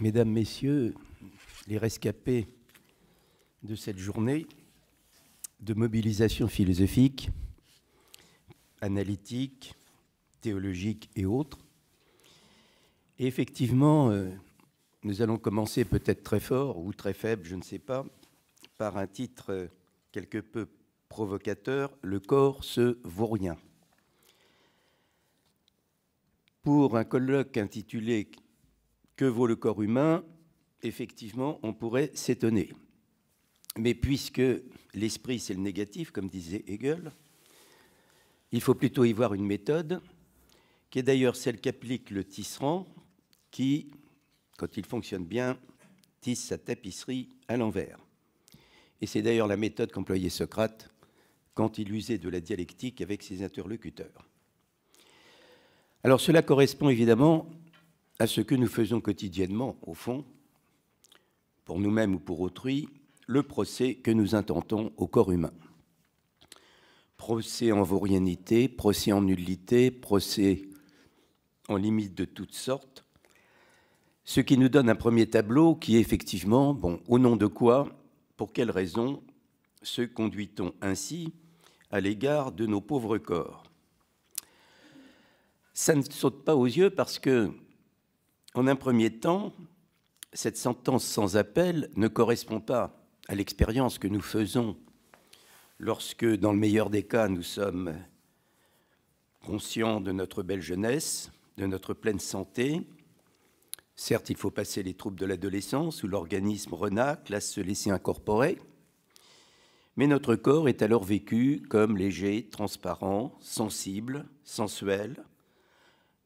Mesdames, Messieurs, les rescapés de cette journée de mobilisation philosophique, analytique, théologique et autres. Et effectivement, nous allons commencer peut-être très fort ou très faible, je ne sais pas, par un titre quelque peu provocateur, « Le corps se vaut rien ». Pour un colloque intitulé « Que vaut le corps humain ?», effectivement, on pourrait s'étonner. Mais puisque l'esprit, c'est le négatif, comme disait Hegel, il faut plutôt y voir une méthode, qui est d'ailleurs celle qu'applique le tisserand, qui, quand il fonctionne bien, tisse sa tapisserie à l'envers. Et c'est d'ailleurs la méthode qu'employait Socrate quand il usait de la dialectique avec ses interlocuteurs. Alors cela correspond évidemment à ce que nous faisons quotidiennement, au fond, pour nous-mêmes ou pour autrui, le procès que nous intentons au corps humain. Procès en vaurianité, procès en nullité, procès en limite de toutes sortes, ce qui nous donne un premier tableau qui est effectivement, bon, au nom de quoi, pour quelles raisons se conduit-on ainsi à l'égard de nos pauvres corps? Ça ne saute pas aux yeux parce que, en un premier temps, cette sentence sans appel ne correspond pas à l'expérience que nous faisons lorsque, dans le meilleur des cas, nous sommes conscients de notre belle jeunesse, de notre pleine santé. Certes, il faut passer les troubles de l'adolescence où l'organisme renacle à se laisser incorporer, mais notre corps est alors vécu comme léger, transparent, sensible, sensuel,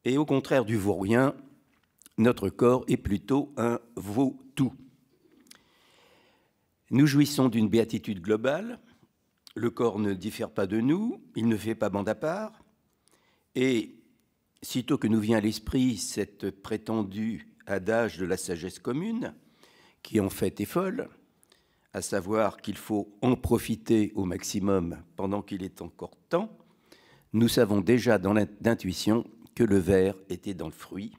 et au contraire du vaurien, notre corps est plutôt un vaut-tout. Nous jouissons d'une béatitude globale, le corps ne diffère pas de nous, il ne fait pas bande à part, et sitôt que nous vient à l'esprit cette prétendue adage de la sagesse commune, qui en fait est folle, à savoir qu'il faut en profiter au maximum pendant qu'il est encore temps, nous savons déjà dans l'intuition que le ver était dans le fruit.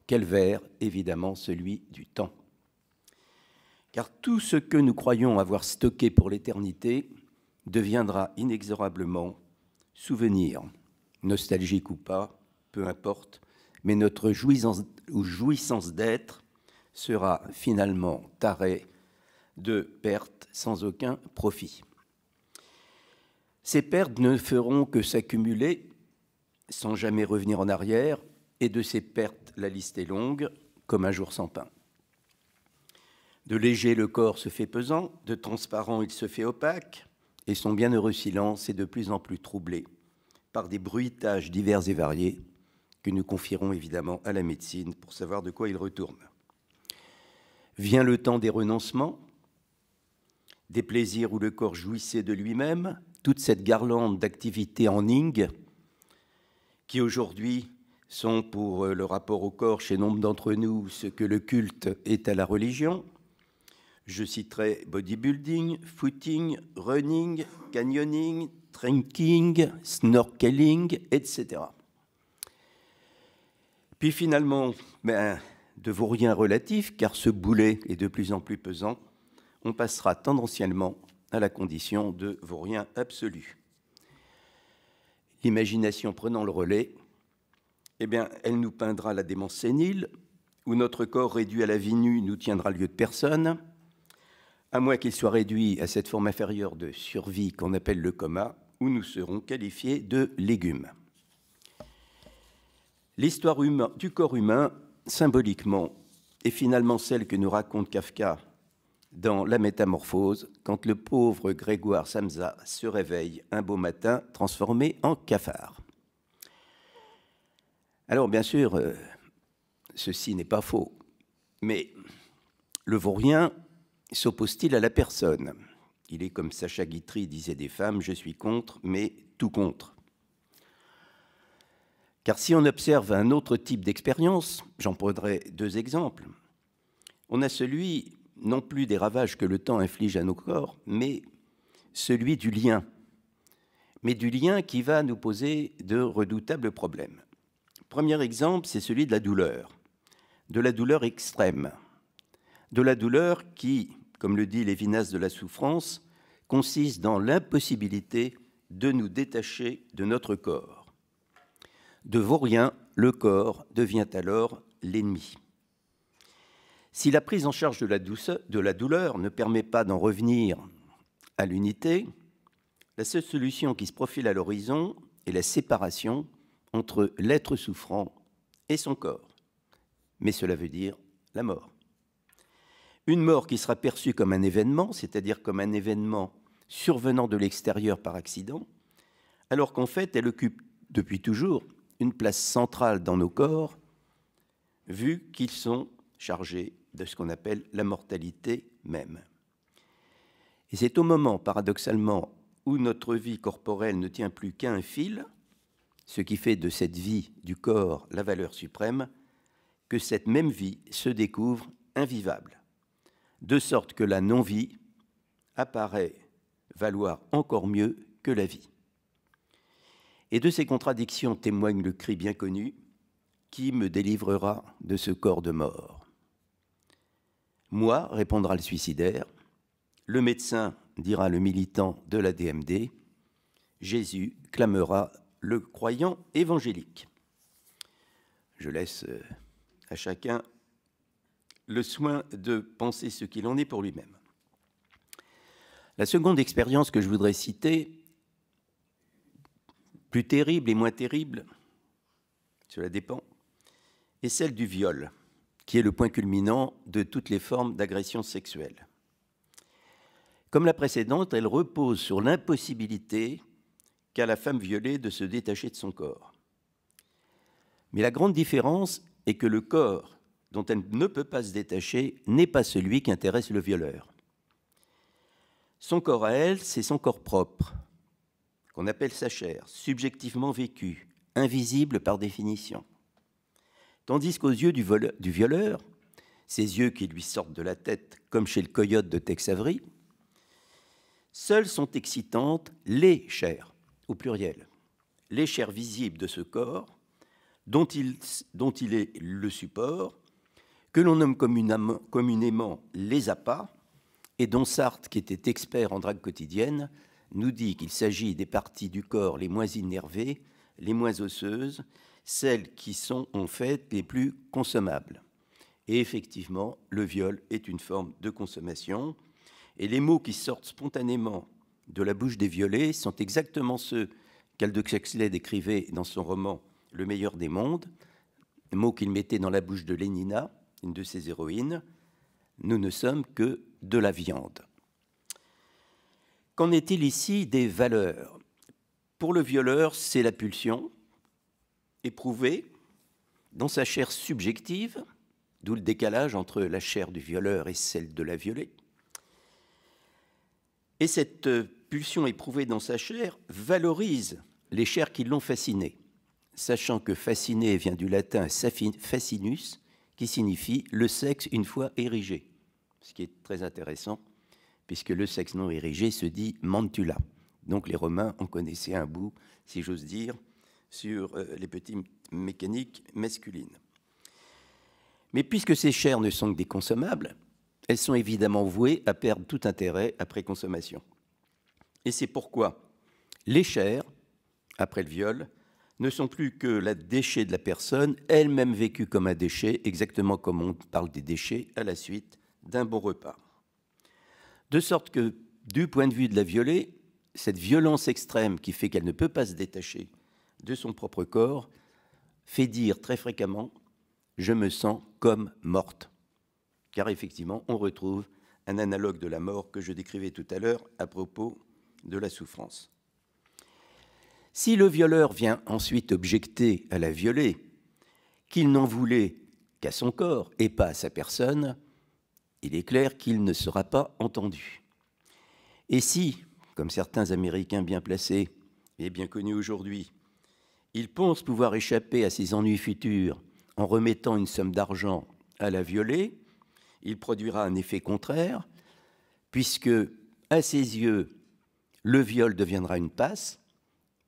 Quel ver? Évidemment celui du temps. Car tout ce que nous croyons avoir stocké pour l'éternité deviendra inexorablement souvenir, nostalgique ou pas, peu importe, mais notre jouissance d'être sera finalement tarée de pertes sans aucun profit. Ces pertes ne feront que s'accumuler sans jamais revenir en arrière, et de ces pertes, la liste est longue, comme un jour sans pain. De léger, le corps se fait pesant, de transparent, il se fait opaque, et son bienheureux silence est de plus en plus troublé par des bruitages divers et variés que nous confierons évidemment à la médecine pour savoir de quoi il retourne. Vient le temps des renoncements, des plaisirs où le corps jouissait de lui-même, toute cette garlande d'activités en ing qui aujourd'hui sont pour le rapport au corps chez nombre d'entre nous ce que le culte est à la religion. Je citerai bodybuilding, footing, running, canyoning, trekking, snorkeling, etc. Puis finalement, de vaurien relatif, car ce boulet est de plus en plus pesant, on passera tendanciellement à la condition de vaurien absolu. L'imagination prenant le relais, elle nous peindra la démence sénile, où notre corps réduit à la vie nue nous tiendra lieu de personne, à moins qu'il soit réduit à cette forme inférieure de survie qu'on appelle le coma, où nous serons qualifiés de légumes. L'histoire du corps humain, symboliquement, est finalement celle que nous raconte Kafka dans La Métamorphose, quand le pauvre Grégoire Samsa se réveille un beau matin transformé en cafard. Alors, bien sûr, ceci n'est pas faux, mais le vaurien s'oppose-t-il à la personne? Il est comme Sacha Guitry disait des femmes, je suis contre, mais tout contre. Car si on observe un autre type d'expérience, j'en prendrai deux exemples, on a celui non plus des ravages que le temps inflige à nos corps, mais celui du lien. Mais du lien qui va nous poser de redoutables problèmes. Premier exemple, c'est celui de la douleur extrême. de la douleur qui, comme le dit Lévinas de la souffrance, consiste dans l'impossibilité de nous détacher de notre corps. De vaurien, le corps devient alors l'ennemi. Si la prise en charge de la douleur ne permet pas d'en revenir à l'unité, la seule solution qui se profile à l'horizon est la séparation entre l'être souffrant et son corps. Mais cela veut dire la mort. Une mort qui sera perçue comme un événement, c'est-à-dire comme un événement survenant de l'extérieur par accident, alors qu'en fait, elle occupe depuis toujours une place centrale dans nos corps, vu qu'ils sont chargés de ce qu'on appelle la mortalité même. Et c'est au moment, paradoxalement, où notre vie corporelle ne tient plus qu'à un fil, ce qui fait de cette vie du corps la valeur suprême, que cette même vie se découvre invivable, de sorte que la non-vie apparaît valoir encore mieux que la vie. Et de ces contradictions témoigne le cri bien connu « Qui me délivrera de ce corps de mort ?» Moi, répondra le suicidaire, le médecin dira le militant de la DMD, Jésus clamera le croyant évangélique. Je laisse à chacun le soin de penser ce qu'il en est pour lui-même. La seconde expérience que je voudrais citer, plus terrible et moins terrible, cela dépend, est celle du viol, qui est le point culminant de toutes les formes d'agression sexuelle. Comme la précédente, elle repose sur l'impossibilité qu'a la femme violée de se détacher de son corps. Mais la grande différence est que le corps dont elle ne peut pas se détacher n'est pas celui qui intéresse le violeur. Son corps à elle, c'est son corps propre, qu'on appelle sa chair, subjectivement vécu, invisible par définition. Tandis qu'aux yeux du violeur, ces yeux qui lui sortent de la tête comme chez le coyote de Tex Avery, seules sont excitantes les chairs, au pluriel, les chairs visibles de ce corps dont il est le support, que l'on nomme communément les appâts, et dont Sartre, qui était expert en drague quotidienne, nous dit qu'il s'agit des parties du corps les moins innervées, les moins osseuses, celles qui sont en fait les plus consommables. Et effectivement, le viol est une forme de consommation, et les mots qui sortent spontanément de la bouche des violés sont exactement ceux qu'Aldous Huxley décrivait dans son roman « Le meilleur des mondes », mots qu'il mettait dans la bouche de Lénina, une de ses héroïnes. Nous ne sommes que de la viande. Qu'en est-il ici des valeurs? Pour le violeur, c'est la pulsion, éprouvée dans sa chair subjective, d'où le décalage entre la chair du violeur et celle de la violée. Et cette pulsion éprouvée dans sa chair valorise les chairs qui l'ont fasciné, sachant que fasciné vient du latin fascinus, qui signifie le sexe une fois érigé, ce qui est très intéressant, puisque le sexe non érigé se dit mantula. Donc les Romains en connaissaient un bout, si j'ose dire, sur les petites mécaniques masculines. Mais puisque ces chairs ne sont que des consommables, elles sont évidemment vouées à perdre tout intérêt après consommation. Et c'est pourquoi les chairs, après le viol, ne sont plus que la déchet de la personne, elle-même vécue comme un déchet, exactement comme on parle des déchets à la suite d'un bon repas. De sorte que, du point de vue de la violée, cette violence extrême qui fait qu'elle ne peut pas se détacher de son propre corps fait dire très fréquemment « je me sens comme morte ». Car effectivement, on retrouve un analogue de la mort que je décrivais tout à l'heure à propos de la souffrance. Si le violeur vient ensuite objecter à la violée qu'il n'en voulait qu'à son corps et pas à sa personne, il est clair qu'il ne sera pas entendu. Et si, comme certains Américains bien placés et bien connus aujourd'hui, il pense pouvoir échapper à ses ennuis futurs en remettant une somme d'argent à la violée, il produira un effet contraire, puisque, à ses yeux, le viol deviendra une passe,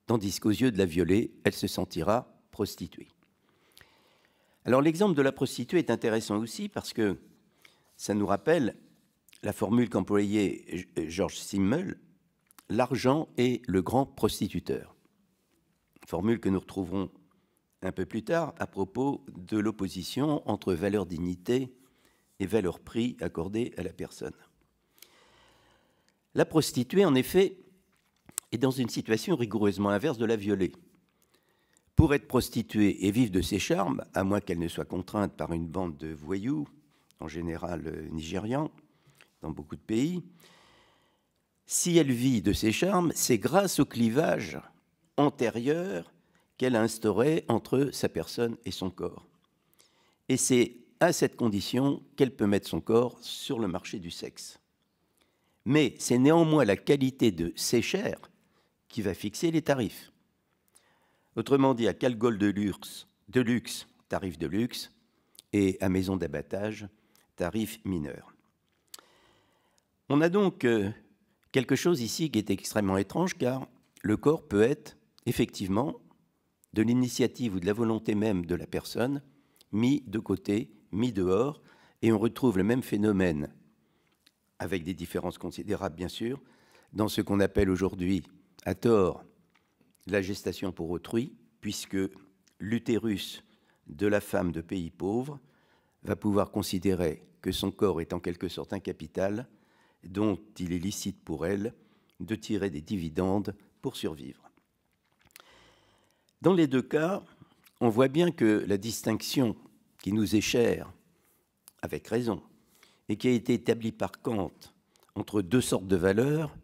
tandis qu'aux yeux de la violée, elle se sentira prostituée. Alors l'exemple de la prostituée est intéressant aussi parce que Ça nous rappelle la formule qu'employait George Simmel, l'argent est le grand prostituteur. Formule que nous retrouverons un peu plus tard à propos de l'opposition entre valeur dignité et valeur prix accordée à la personne. La prostituée, en effet, est dans une situation rigoureusement inverse de la violée. Pour être prostituée et vivre de ses charmes, à moins qu'elle ne soit contrainte par une bande de voyous, en général nigérians, dans beaucoup de pays, si elle vit de ses charmes, c'est grâce au clivage antérieur qu'elle a instauré entre sa personne et son corps. Et c'est à cette condition qu'elle peut mettre son corps sur le marché du sexe. Mais c'est néanmoins la qualité de ses chairs qui va fixer les tarifs. Autrement dit, à Calgol de luxe, tarif de luxe, et à maison d'abattage, tarif mineur. On a donc quelque chose ici qui est extrêmement étrange, car le corps peut être effectivement, de l'initiative ou de la volonté même de la personne, mis de côté, mis dehors, et on retrouve le même phénomène, avec des différences considérables bien sûr, dans ce qu'on appelle aujourd'hui, à tort, la gestation pour autrui, puisque l'utérus de la femme de pays pauvres va pouvoir considérer que son corps est en quelque sorte un capital dont il est licite pour elle de tirer des dividendes pour survivre. Dans les deux cas, on voit bien que la distinction qui nous est chère, avec raison, et qui a été établie par Kant entre deux sortes de valeurs,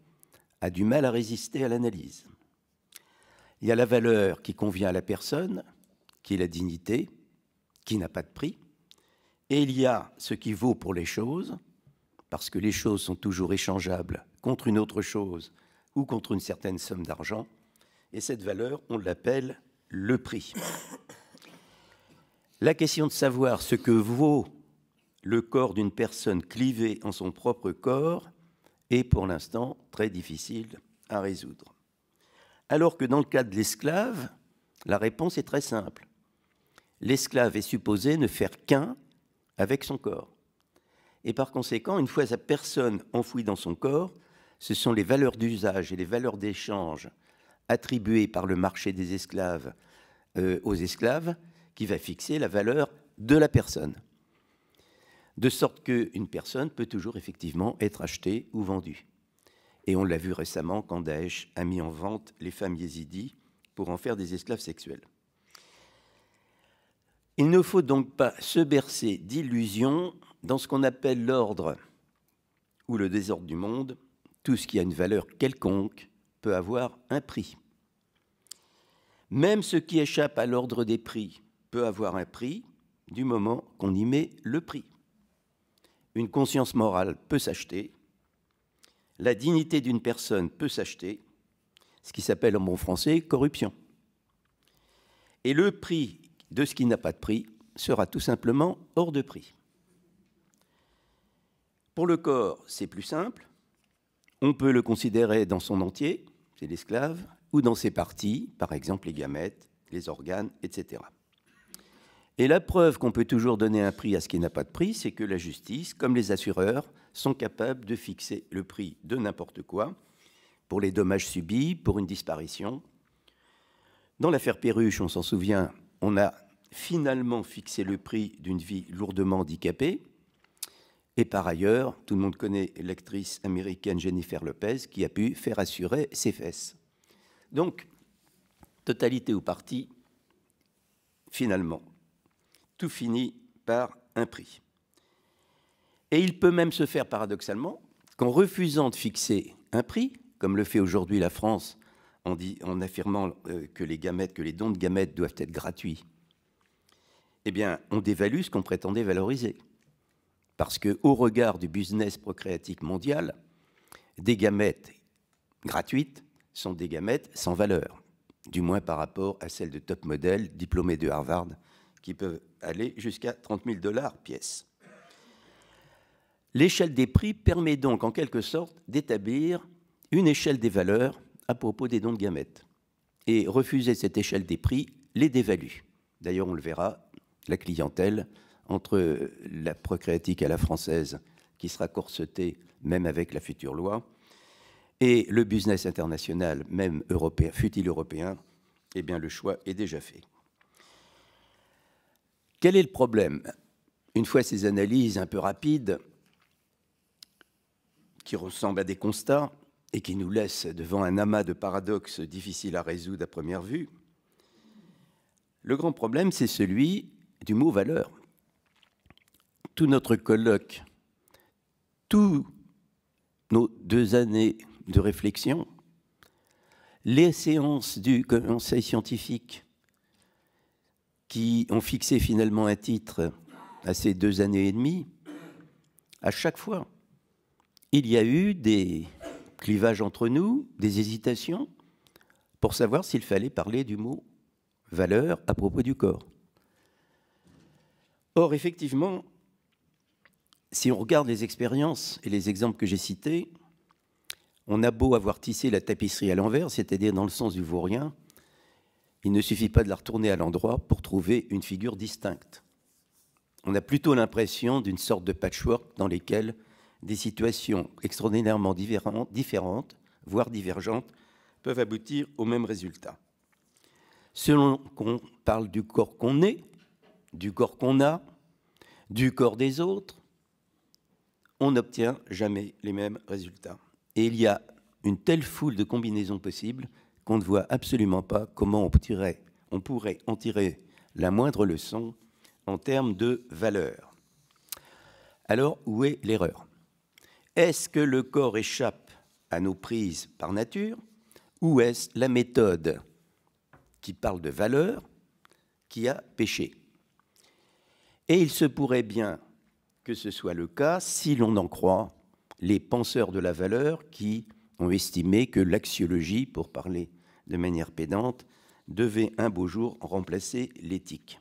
a du mal à résister à l'analyse. Il y a la valeur qui convient à la personne, qui est la dignité, qui n'a pas de prix, et il y a ce qui vaut pour les choses, parce que les choses sont toujours échangeables contre une autre chose ou contre une certaine somme d'argent, et cette valeur, on l'appelle le prix. La question de savoir ce que vaut le corps d'une personne clivée en son propre corps est pour l'instant très difficile à résoudre. Alors que dans le cas de l'esclave, la réponse est très simple. L'esclave est supposé ne faire qu'un avec son corps. Et par conséquent, une fois sa personne enfouie dans son corps, ce sont les valeurs d'usage et les valeurs d'échange attribuées par le marché des esclaves aux esclaves qui va fixer la valeur de la personne. De sorte qu'une personne peut toujours effectivement être achetée ou vendue. Et on l'a vu récemment quand Daesh a mis en vente les femmes yézidis pour en faire des esclaves sexuels. Il ne faut donc pas se bercer d'illusions dans ce qu'on appelle l'ordre ou le désordre du monde. Tout ce qui a une valeur quelconque peut avoir un prix. Même ce qui échappe à l'ordre des prix peut avoir un prix du moment qu'on y met le prix. Une conscience morale peut s'acheter, la dignité d'une personne peut s'acheter, ce qui s'appelle en bon français corruption. Et le prix de ce qui n'a pas de prix sera tout simplement hors de prix. Pour le corps, c'est plus simple. On peut le considérer dans son entier, c'est l'esclave, ou dans ses parties, par exemple les gamètes, les organes, etc. Et la preuve qu'on peut toujours donner un prix à ce qui n'a pas de prix, c'est que la justice, comme les assureurs, sont capables de fixer le prix de n'importe quoi, pour les dommages subis, pour une disparition. Dans l'affaire Perruche, on s'en souvient, on a finalement fixé le prix d'une vie lourdement handicapée. Et par ailleurs, tout le monde connaît l'actrice américaine Jennifer Lopez qui a pu faire assurer ses fesses. Donc, totalité ou partie, finalement, tout finit par un prix. Et il peut même se faire paradoxalement qu'en refusant de fixer un prix, comme le fait aujourd'hui la France en affirmant que les dons de gamètes doivent être gratuits, eh bien, on dévalue ce qu'on prétendait valoriser. Parce qu'au regard du business procréatique mondial, des gamètes gratuites sont des gamètes sans valeur, du moins par rapport à celles de top modèles diplômés de Harvard, qui peuvent aller jusqu'à 30 000 $ pièce. L'échelle des prix permet donc en quelque sorte d'établir une échelle des valeurs à propos des dons de gamètes. Et refuser cette échelle des prix les dévalue. D'ailleurs, on le verra, la clientèle entre la procréatique à la française, qui sera corsetée même avec la future loi, et le business international, même européen, fût-il européen, eh bien le choix est déjà fait. Quel est le problème? Une fois ces analyses un peu rapides, qui ressemblent à des constats et qui nous laissent devant un amas de paradoxes difficiles à résoudre à première vue, le grand problème, c'est celui du mot valeur. Tout notre colloque, tous nos 2 années de réflexion, les séances du conseil scientifique qui ont fixé finalement un titre à ces 2 années et demie, à chaque fois, il y a eu des clivages entre nous, des hésitations, pour savoir s'il fallait parler du mot valeur à propos du corps. Or, effectivement, si on regarde les expériences et les exemples que j'ai cités, on a beau avoir tissé la tapisserie à l'envers, c'est-à-dire dans le sens du vaurien, il ne suffit pas de la retourner à l'endroit pour trouver une figure distincte. On a plutôt l'impression d'une sorte de patchwork dans lesquelles des situations extraordinairement différentes, voire divergentes, peuvent aboutir au même résultat. Selon qu'on parle du corps qu'on est, du corps qu'on a, du corps des autres, on n'obtient jamais les mêmes résultats. Et il y a une telle foule de combinaisons possibles qu'on ne voit absolument pas comment on pourrait en tirer la moindre leçon en termes de valeur. Alors, où est l'erreur? Est-ce que le corps échappe à nos prises par nature, ou est-ce la méthode qui parle de valeur qui a péché? Et il se pourrait bien que ce soit le cas si l'on en croit les penseurs de la valeur qui ont estimé que l'axiologie, pour parler de manière pédante, devait un beau jour remplacer l'éthique.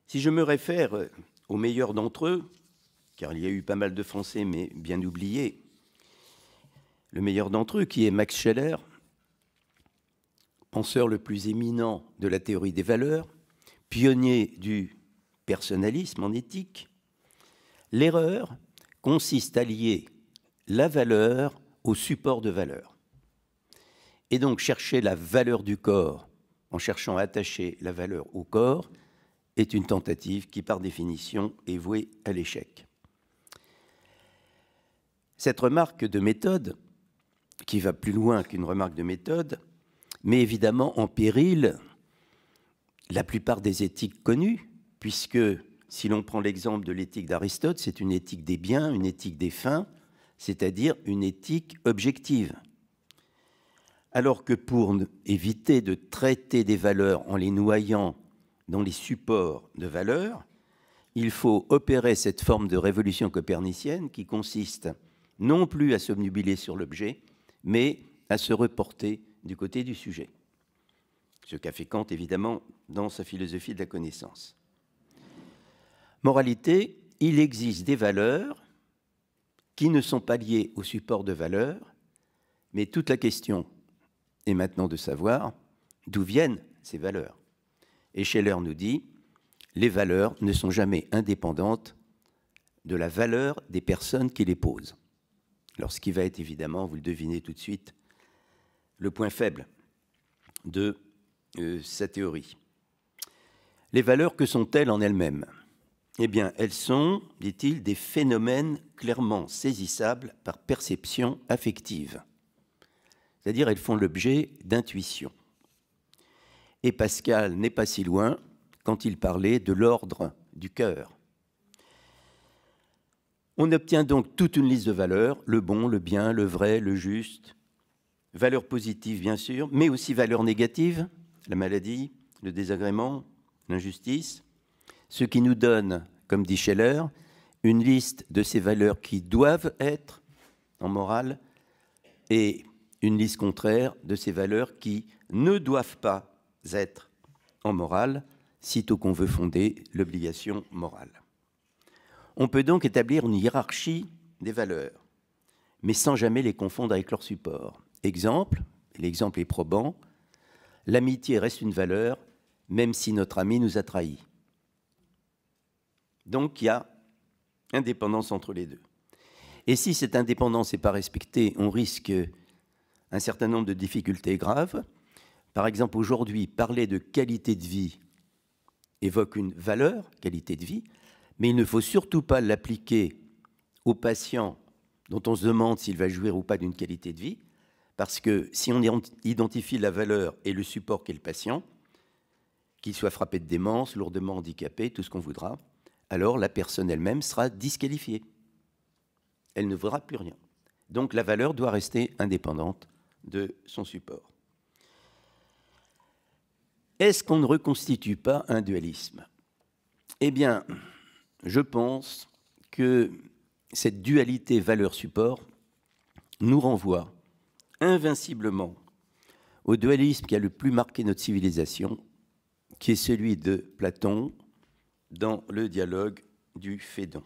Si je me réfère aux meilleurs d'entre eux, car il y a eu pas mal de Français, mais bien oubliés, le meilleur d'entre eux, qui est Max Scheler, penseur le plus éminent de la théorie des valeurs, pionnier du personnalisme en éthique, l'erreur consiste à lier la valeur au support de valeur. Et donc chercher la valeur du corps en cherchant à attacher la valeur au corps est une tentative qui, par définition, est vouée à l'échec. Cette remarque de méthode, qui va plus loin qu'une remarque de méthode, met évidemment en péril la plupart des éthiques connues, puisque si l'on prend l'exemple de l'éthique d'Aristote, c'est une éthique des biens, une éthique des fins, c'est-à-dire une éthique objective. Alors que pour éviter de traiter des valeurs en les noyant dans les supports de valeurs, il faut opérer cette forme de révolution copernicienne qui consiste non plus à s'obnubiler sur l'objet, mais à se reporter du côté du sujet. Ce qu'a fait Kant, évidemment, dans sa philosophie de la connaissance. Moralité, il existe des valeurs qui ne sont pas liées au support de valeurs, mais toute la question est maintenant de savoir d'où viennent ces valeurs. Et Scheler nous dit, les valeurs ne sont jamais indépendantes de la valeur des personnes qui les posent. Alors, ce qui va être évidemment, vous le devinez tout de suite, le point faible de sa théorie. Les valeurs, que sont-elles en elles-mêmes? Eh bien, elles sont, dit-il, des phénomènes clairement saisissables par perception affective. C'est-à-dire, elles font l'objet d'intuition. Et Pascal n'est pas si loin quand il parlait de l'ordre du cœur. On obtient donc toute une liste de valeurs, le bon, le bien, le vrai, le juste, valeurs positives bien sûr, mais aussi valeurs négatives, la maladie, le désagrément, l'injustice, ce qui nous donne, comme dit Scheler, une liste de ces valeurs qui doivent être en morale et une liste contraire de ces valeurs qui ne doivent pas être en morale, sitôt qu'on veut fonder l'obligation morale. On peut donc établir une hiérarchie des valeurs, mais sans jamais les confondre avec leur support. Exemple, et l'exemple est probant, l'amitié reste une valeur, même si notre ami nous a trahis. Donc il y a indépendance entre les deux. Et si cette indépendance n'est pas respectée, on risque un certain nombre de difficultés graves. Par exemple, aujourd'hui, parler de qualité de vie évoque une valeur, qualité de vie, mais il ne faut surtout pas l'appliquer aux patients dont on se demande s'il va jouir ou pas d'une qualité de vie, parce que si on identifie la valeur et le support qu'est le patient, qu'il soit frappé de démence, lourdement handicapé, tout ce qu'on voudra, alors la personne elle-même sera disqualifiée. Elle ne vaudra plus rien. Donc la valeur doit rester indépendante de son support. Est-ce qu'on ne reconstitue pas un dualisme? Eh bien, je pense que cette dualité valeur-support nous renvoie invinciblement au dualisme qui a le plus marqué notre civilisation, qui est celui de Platon dans le dialogue du Phédon.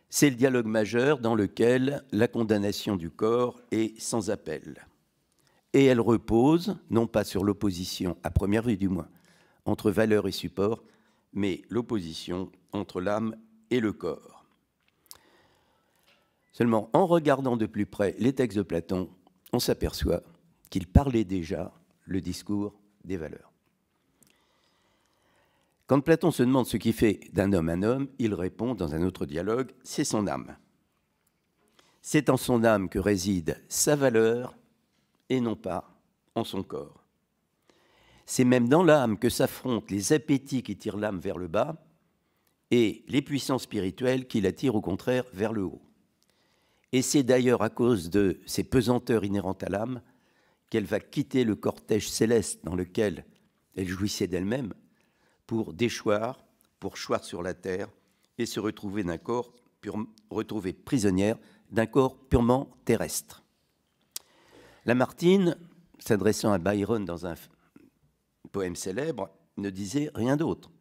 C'est le dialogue majeur dans lequel la condamnation du corps est sans appel. Et elle repose, non pas sur l'opposition, à première vue du moins, entre valeur et support, mais l'opposition entre l'âme et le corps. Seulement, en regardant de plus près les textes de Platon, on s'aperçoit qu'il parlait déjà le discours des valeurs. Quand Platon se demande ce qui fait d'un homme un homme, il répond dans un autre dialogue, c'est son âme. C'est en son âme que réside sa valeur et non pas en son corps. C'est même dans l'âme que s'affrontent les appétits qui tirent l'âme vers le bas et les puissances spirituelles qui la tirent au contraire vers le haut. Et c'est d'ailleurs à cause de ces pesanteurs inhérentes à l'âme qu'elle va quitter le cortège céleste dans lequel elle jouissait d'elle-même pour déchoir, pour choir sur la terre et se retrouver retrouver prisonnière d'un corps purement terrestre. Lamartine, s'adressant à Byron dans un poème célèbre, ne disait rien d'autre.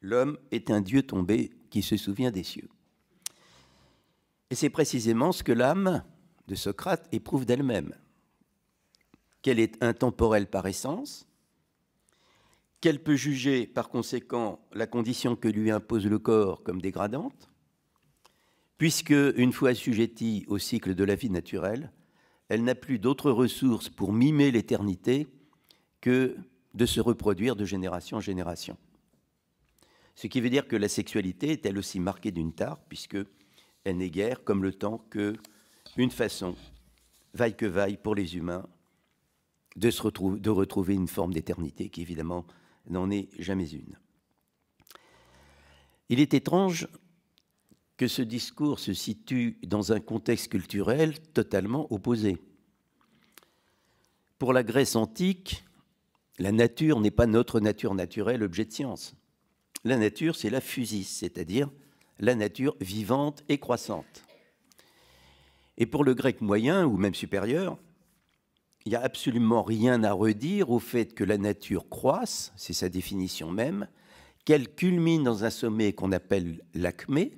L'homme est un dieu tombé qui se souvient des cieux. Et c'est précisément ce que l'âme de Socrate éprouve d'elle-même. Qu'elle est intemporelle par essence, qu'elle peut juger par conséquent la condition que lui impose le corps comme dégradante, puisque, une fois assujettie au cycle de la vie naturelle, elle n'a plus d'autres ressources pour mimer l'éternité que de se reproduire de génération en génération. Ce qui veut dire que la sexualité est elle aussi marquée d'une tare, puisqu'elle n'est guère, comme le temps, qu'une façon, vaille que vaille pour les humains, de retrouver une forme d'éternité qui, évidemment, n'en est jamais une. Il est étrange que ce discours se situe dans un contexte culturel totalement opposé. Pour la Grèce antique, la nature n'est pas notre nature naturelle, objet de science. La nature, c'est la physis, c'est-à-dire la nature vivante et croissante. Et pour le grec moyen, ou même supérieur, il n'y a absolument rien à redire au fait que la nature croisse, c'est sa définition même, qu'elle culmine dans un sommet qu'on appelle l'acmé,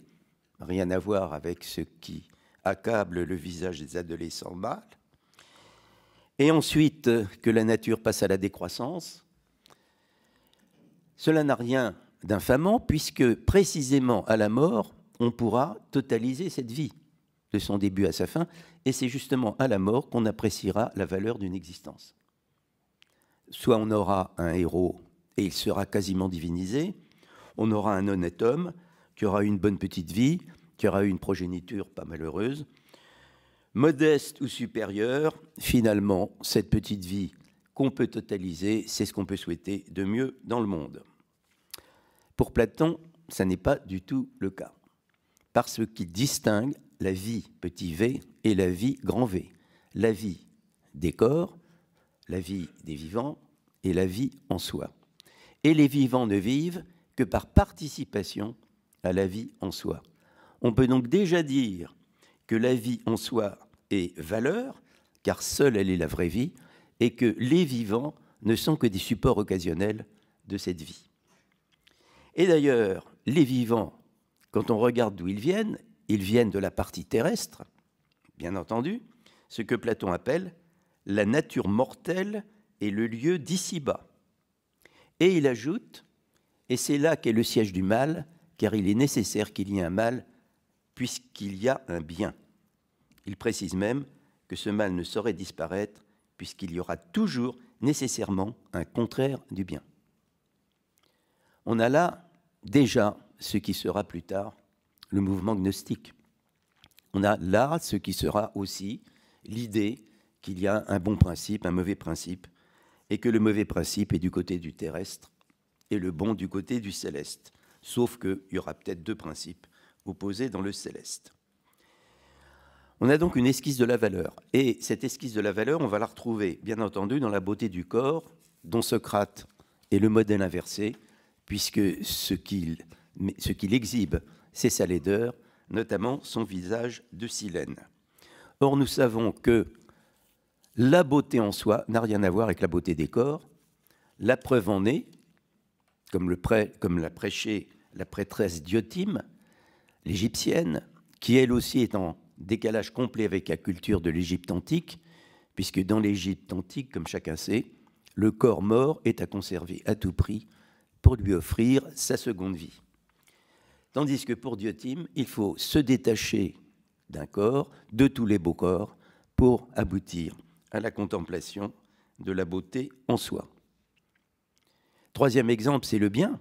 rien à voir avec ce qui accable le visage des adolescents mâles, et ensuite que la nature passe à la décroissance. Cela n'a rien d'infamant, puisque précisément à la mort, on pourra totaliser cette vie, de son début à sa fin, et c'est justement à la mort qu'on appréciera la valeur d'une existence. Soit on aura un héros et il sera quasiment divinisé, on aura un honnête homme qui aura eu une bonne petite vie, qui aura eu une progéniture pas malheureuse, modeste ou supérieure, finalement, cette petite vie qu'on peut totaliser, c'est ce qu'on peut souhaiter de mieux dans le monde. Pour Platon, ça n'est pas du tout le cas, parce qu'il distingue la vie petit v et la vie grand V, la vie des corps, la vie des vivants et la vie en soi. Et les vivants ne vivent que par participation à la vie en soi. On peut donc déjà dire que la vie en soi est valeur, car seule elle est la vraie vie, et que les vivants ne sont que des supports occasionnels de cette vie. Et d'ailleurs, les vivants, quand on regarde d'où ils viennent de la partie terrestre, bien entendu, ce que Platon appelle la nature mortelle et le lieu d'ici-bas. Et il ajoute, Et c'est là qu'est le siège du mal, car il est nécessaire qu'il y ait un mal, puisqu'il y a un bien. Il précise même que ce mal ne saurait disparaître, puisqu'il y aura toujours nécessairement un contraire du bien. On a là déjà ce qui sera plus tard le mouvement gnostique. On a là ce qui sera aussi l'idée qu'il y a un bon principe, un mauvais principe, et que le mauvais principe est du côté du terrestre et le bon du côté du céleste, sauf qu'il y aura peut-être deux principes opposés dans le céleste. On a donc une esquisse de la valeur, et cette esquisse de la valeur, on va la retrouver, bien entendu, dans la beauté du corps, dont Socrate est le modèle inversé, puisque ce qu'il exhibe, c'est sa laideur, notamment son visage de Silène. Or, nous savons que la beauté en soi n'a rien à voir avec la beauté des corps. La preuve en est, comme l'a prêché la prêtresse Diotime, l'égyptienne, qui elle aussi est en décalage complet avec la culture de l'Égypte antique, puisque dans l'Égypte antique, comme chacun sait, le corps mort est à conserver à tout prix pour lui offrir sa seconde vie. Tandis que pour Diotime, il faut se détacher d'un corps, de tous les beaux corps, pour aboutir à la contemplation de la beauté en soi. Troisième exemple, c'est le bien.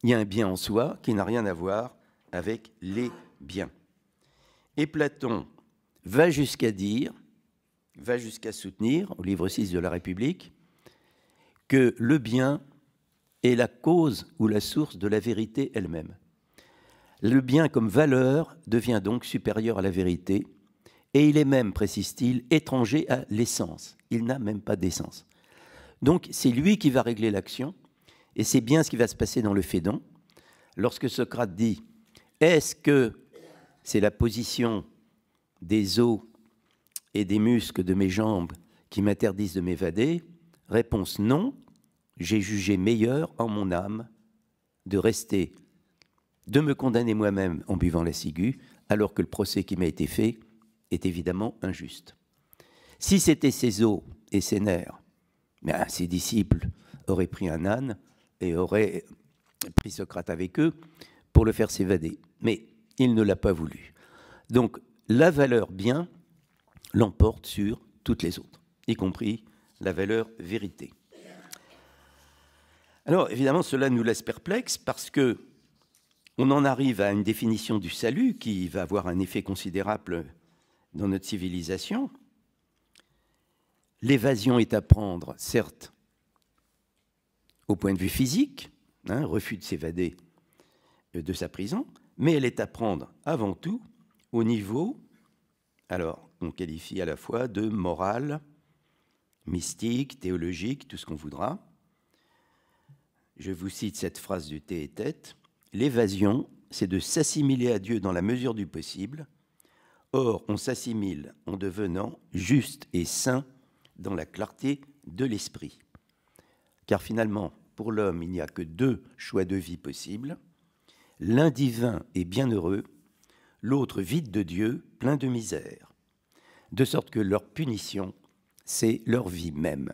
Il y a un bien en soi qui n'a rien à voir avec les biens. Et Platon va jusqu'à soutenir, au livre 6 de la République, que le bien est la cause ou la source de la vérité elle-même. Le bien comme valeur devient donc supérieur à la vérité, et il est même, précise-t-il, étranger à l'essence. Il n'a même pas d'essence. Donc c'est lui qui va régler l'action, et c'est bien ce qui va se passer dans le Phédon. Lorsque Socrate dit « Est-ce que c'est la position des os et des muscles de mes jambes qui m'interdisent de m'évader ?» Réponse non, j'ai jugé meilleur en mon âme de me condamner moi-même en buvant la ciguë, alors que le procès qui m'a été fait est évidemment injuste. Si c'était ses os et ses nerfs, ses disciples auraient pris un âne et auraient pris Socrate avec eux pour le faire s'évader. Mais il ne l'a pas voulu. Donc la valeur bien l'emporte sur toutes les autres, y compris la valeur vérité. Alors évidemment, cela nous laisse perplexes parce que on en arrive à une définition du salut qui va avoir un effet considérable dans notre civilisation. L'évasion est à prendre, certes, au point de vue physique, refus de s'évader de sa prison, mais elle est à prendre avant tout au niveau, alors on qualifie à la fois de morale, mystique, théologique, tout ce qu'on voudra. Je vous cite cette phrase du Théétète. L'évasion, c'est de s'assimiler à Dieu dans la mesure du possible. Or, on s'assimile en devenant juste et saint dans la clarté de l'esprit. Car finalement, pour l'homme, il n'y a que deux choix de vie possibles. L'un divin et bienheureux, l'autre vide de Dieu, plein de misère. De sorte que leur punition, c'est leur vie même.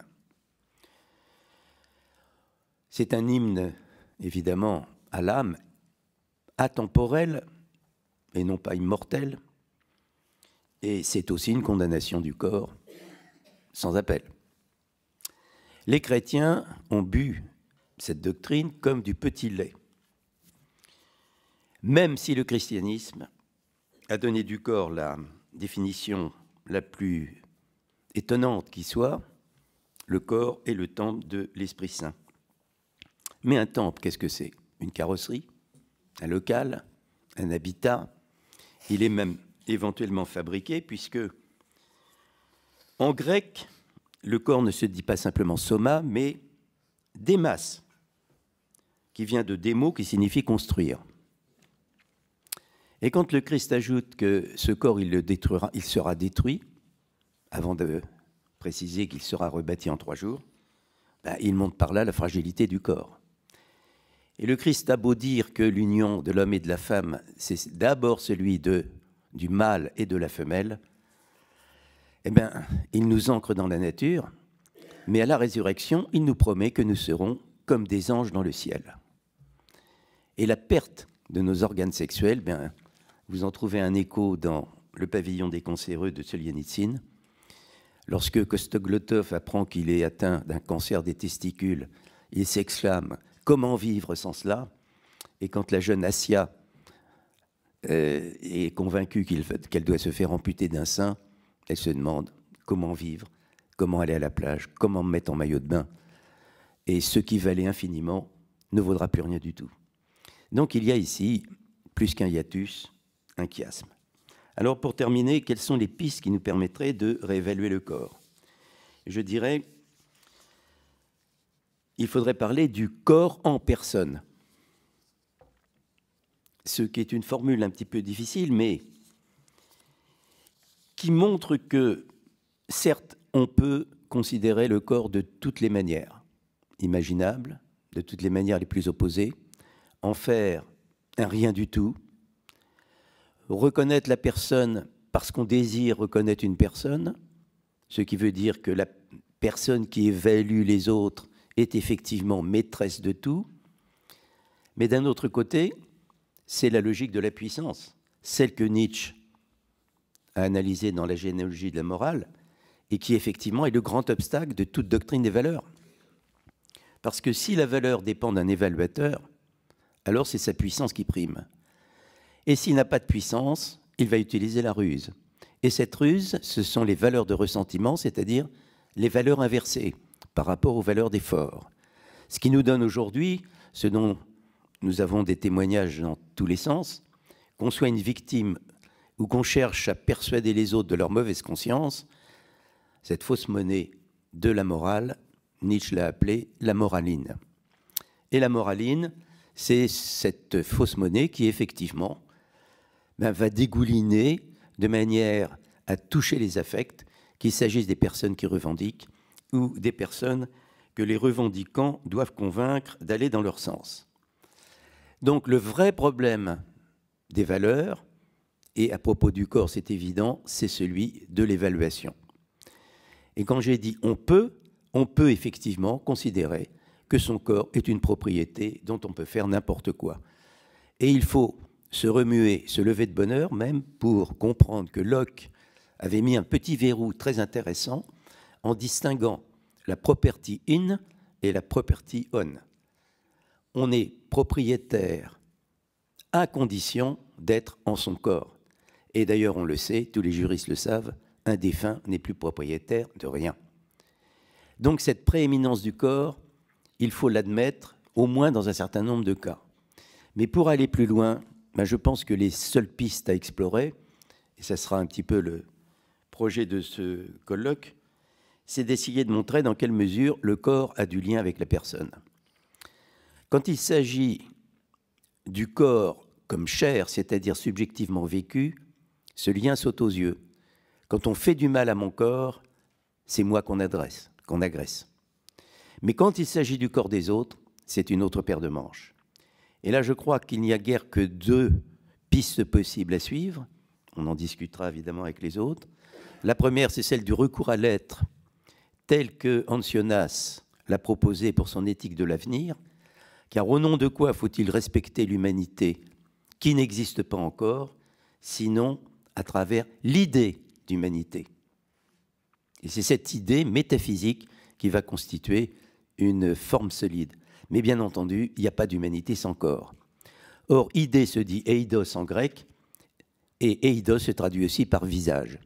C'est un hymne, évidemment, à l'âme, atemporelle et non pas immortelle. Et c'est aussi une condamnation du corps sans appel. Les chrétiens ont bu cette doctrine comme du petit lait. Même si le christianisme a donné du corps la définition la plus étonnante qui soit, le corps est le temple de l'Esprit Saint. Mais un temple, qu'est-ce que c'est? Une carrosserie, un local, un habitat. Il est même éventuellement fabriqué, puisque en grec, le corps ne se dit pas simplement soma, mais démas, qui vient de démo, qui signifie construire. Et quand le Christ ajoute que ce corps, il sera détruit, avant de préciser qu'il sera rebâti en 3 jours, il montre par là la fragilité du corps. Et le Christ a beau dire que l'union de l'homme et de la femme, c'est d'abord celui du mâle et de la femelle, il nous ancre dans la nature, mais à la résurrection, il nous promet que nous serons comme des anges dans le ciel. Et la perte de nos organes sexuels, bien, vous en trouvez un écho dans le pavillon des cancéreux de Solzhenitsyn. Lorsque Kostoglotov apprend qu'il est atteint d'un cancer des testicules, il s'exclame « Comment vivre sans cela ?» Et quand la jeune Assia est convaincue qu'elle doit se faire amputer d'un sein, elle se demande comment vivre, comment aller à la plage, comment me mettre en maillot de bain. Et ce qui valait infiniment ne vaudra plus rien du tout. Donc il y a ici, plus qu'un hiatus, un chiasme. Alors pour terminer, quelles sont les pistes qui nous permettraient de réévaluer le corps? Je dirais, il faudrait parler du corps en personne. Ce qui est une formule un petit peu difficile, mais qui montre que, certes, on peut considérer le corps de toutes les manières imaginables, de toutes les manières les plus opposées, en faire un rien du tout, reconnaître la personne parce qu'on désire reconnaître une personne, ce qui veut dire que la personne qui évalue les autres est effectivement maîtresse de tout, mais d'un autre côté, c'est la logique de la puissance, celle que Nietzsche a analysée dans la généalogie de la morale, et qui effectivement est le grand obstacle de toute doctrine des valeurs. Parce que si la valeur dépend d'un évaluateur, alors c'est sa puissance qui prime. Et s'il n'a pas de puissance, il va utiliser la ruse. Et cette ruse, ce sont les valeurs de ressentiment, c'est-à-dire les valeurs inversées par rapport aux valeurs d'effort. Ce qui nous donne aujourd'hui, ce dont nous avons des témoignages dans tous les sens, qu'on soit une victime ou qu'on cherche à persuader les autres de leur mauvaise conscience, cette fausse monnaie de la morale, Nietzsche l'a appelée la moraline. Et la moraline, c'est cette fausse monnaie qui, effectivement, va dégouliner de manière à toucher les affects, qu'il s'agisse des personnes qui revendiquent ou des personnes que les revendiquants doivent convaincre d'aller dans leur sens. Donc le vrai problème des valeurs, et à propos du corps, c'est évident, c'est celui de l'évaluation. Et quand j'ai dit on peut effectivement considérer que son corps est une propriété dont on peut faire n'importe quoi. Et il faut se remuer, se lever de bonne heure même pour comprendre que Locke avait mis un petit verrou très intéressant en distinguant la property in et la property on. On est propriétaire à condition d'être en son corps. Et d'ailleurs, on le sait, tous les juristes le savent, un défunt n'est plus propriétaire de rien. Donc cette prééminence du corps, il faut l'admettre au moins dans un certain nombre de cas. Mais pour aller plus loin, je pense que les seules pistes à explorer, et ça sera un petit peu le projet de ce colloque, c'est d'essayer de montrer dans quelle mesure le corps a du lien avec la personne. Quand il s'agit du corps comme chair, c'est-à-dire subjectivement vécu, ce lien saute aux yeux. Quand on fait du mal à mon corps, c'est moi qu'on agresse. Mais quand il s'agit du corps des autres, c'est une autre paire de manches. Et là, je crois qu'il n'y a guère que deux pistes possibles à suivre. On en discutera évidemment avec les autres. La première, c'est celle du recours à l'être, tel que Ancionas l'a proposé pour son éthique de l'avenir, car au nom de quoi faut-il respecter l'humanité qui n'existe pas encore, sinon à travers l'idée d'humanité. Et c'est cette idée métaphysique qui va constituer une forme solide. Mais bien entendu, il n'y a pas d'humanité sans corps. Or, idée se dit eidos en grec, et eidos se traduit aussi par visage.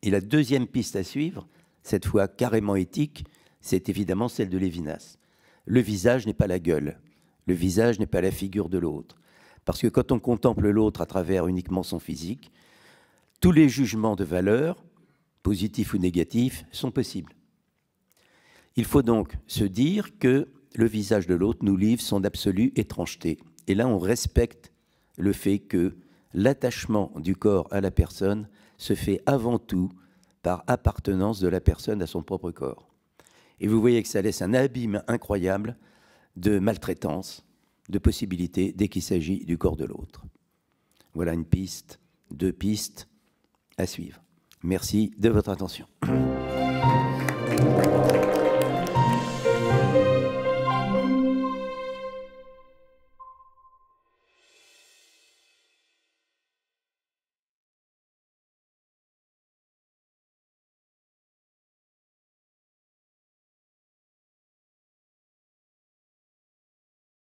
Et la deuxième piste à suivre, cette fois carrément éthique, c'est évidemment celle de Lévinas. Le visage n'est pas la gueule, le visage n'est pas la figure de l'autre. Parce que quand on contemple l'autre à travers uniquement son physique, tous les jugements de valeur, positifs ou négatifs, sont possibles. Il faut donc se dire que le visage de l'autre nous livre son absolue étrangeté. Et là, on respecte le fait que l'attachement du corps à la personne se fait avant tout par appartenance de la personne à son propre corps. Et vous voyez que ça laisse un abîme incroyable de maltraitance, de possibilités dès qu'il s'agit du corps de l'autre. Voilà une piste, deux pistes à suivre. Merci de votre attention.